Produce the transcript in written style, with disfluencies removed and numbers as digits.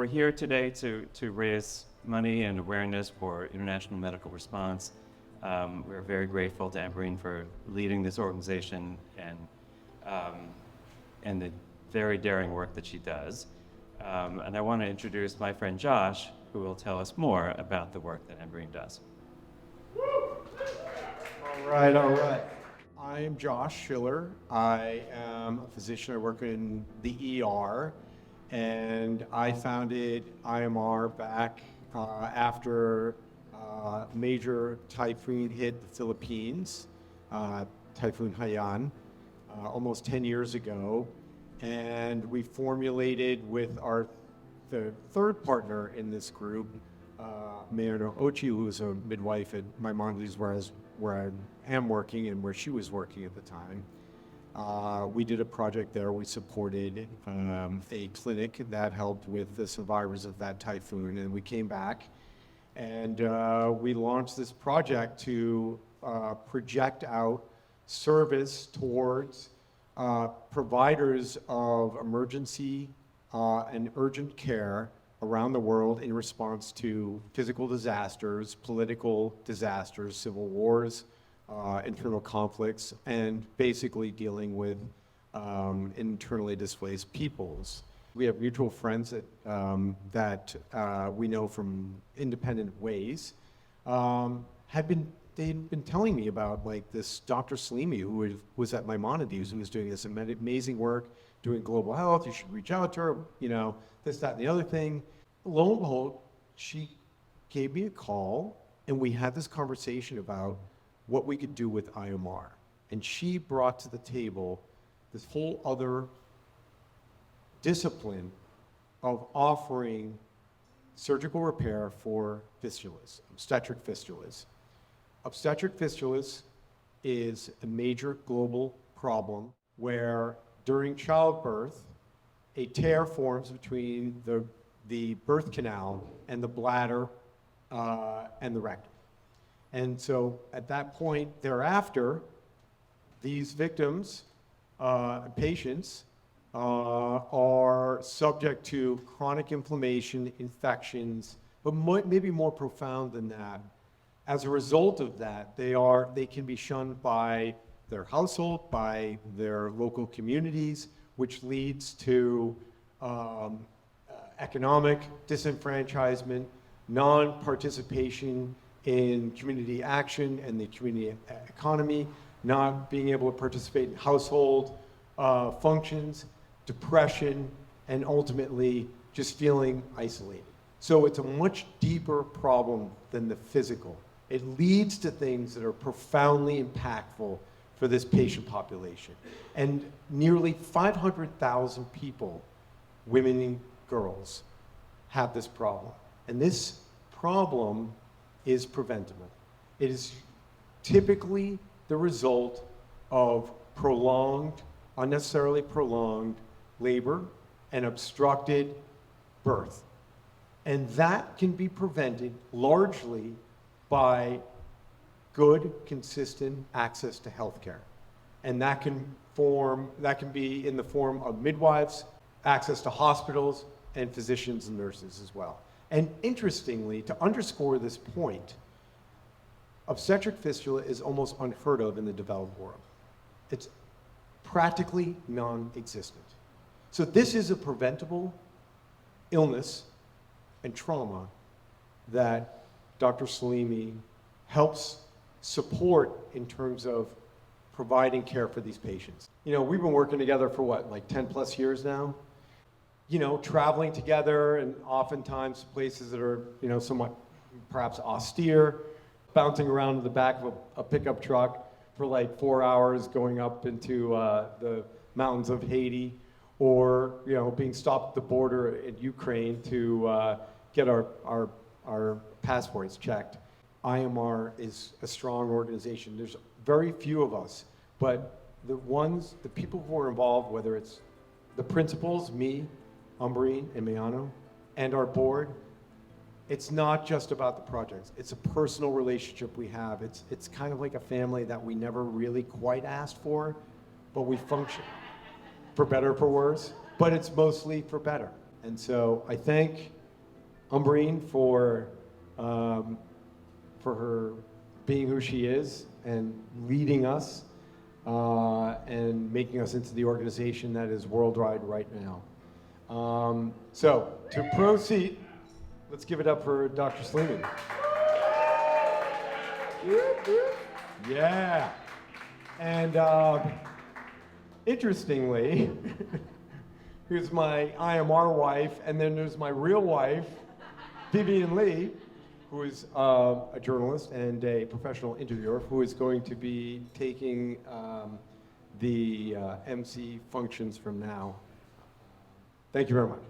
we're here today to raise money and awareness for international medical response. We're very grateful to Ambereen for leading this organization and the very daring work that she does. And I want to introduce my friend Josh, who will tell us more about the work that Ambereen does. All right. I am Josh Schiller. I am a physician. I work in the ER, and I founded IMR back after a major typhoon hit the Philippines, Typhoon Haiyan, almost 10 years ago. And we formulated with the third partner in this group, Mayor Ochi, who was a midwife at Maimonides, where I am working and where she was working at the time. We did a project there. We supported a clinic that helped with the survivors of that typhoon. And we came back and we launched this project to project out service towards providers of emergency and urgent care around the world in response to physical disasters, political disasters, civil wars, internal conflicts, and basically dealing with internally displaced peoples. We have mutual friends that we know from independent ways. They'd been telling me about like this Dr. Sleemi, who was at Maimonides, who was doing this amazing work, doing global health. You should reach out to her, this, that, and the other thing. Lo and behold, she gave me a call, and we had this conversation about what we could do with IMR. And she brought to the table this whole other discipline of offering surgical repair for fistulas, obstetric fistulas. Obstetric fistulas is a major global problem where during childbirth, a tear forms between the birth canal and the bladder and the rectum. And so at that point thereafter, these victims, patients, are subject to chronic inflammation, infections, but maybe more profound than that. As a result of that, they can be shunned by their household, by their local communities, which leads to economic disenfranchisement, non-participation in community action and the community economy, not being able to participate in household functions, depression, and ultimately just feeling isolated. So it's a much deeper problem than the physical. It leads to things that are profoundly impactful for this patient population. And nearly 500,000 people, women and girls, have this problem. And this problem is preventable. It is typically the result of unnecessarily prolonged labor and obstructed birth. And that can be prevented largely by good, consistent access to healthcare. And that can be in the form of midwives, access to hospitals, and physicians and nurses as well. And interestingly, to underscore this point, obstetric fistula is almost unheard of in the developed world. It's practically non-existent. So this is a preventable illness and trauma that Dr. Sleemi helps support in terms of providing care for these patients. We've been working together for like 10 plus years now? Traveling together and oftentimes places that are, somewhat perhaps austere, bouncing around in the back of a pickup truck for like 4 hours going up into the mountains of Haiti, or, being stopped at the border in Ukraine to get our passports checked. IMR is a strong organization. There's very few of us, but the people who are involved, whether it's the principals, me, Ambereen, and Mayano, and our board, it's not just about the projects. It's a personal relationship we have. It's kind of like a family that we never really quite asked for, but we function, for better or for worse, but it's mostly for better. And so I thank Ambereen for her being who she is and leading us and making us into the organization that is worldwide right now. So to proceed, let's give it up for Dr. Sleemi. Yeah. And interestingly, here's my IMR wife, and then there's my real wife, Vivian Lee, who is a journalist and a professional interviewer, who is going to be taking the MC functions from now. Thank you very much.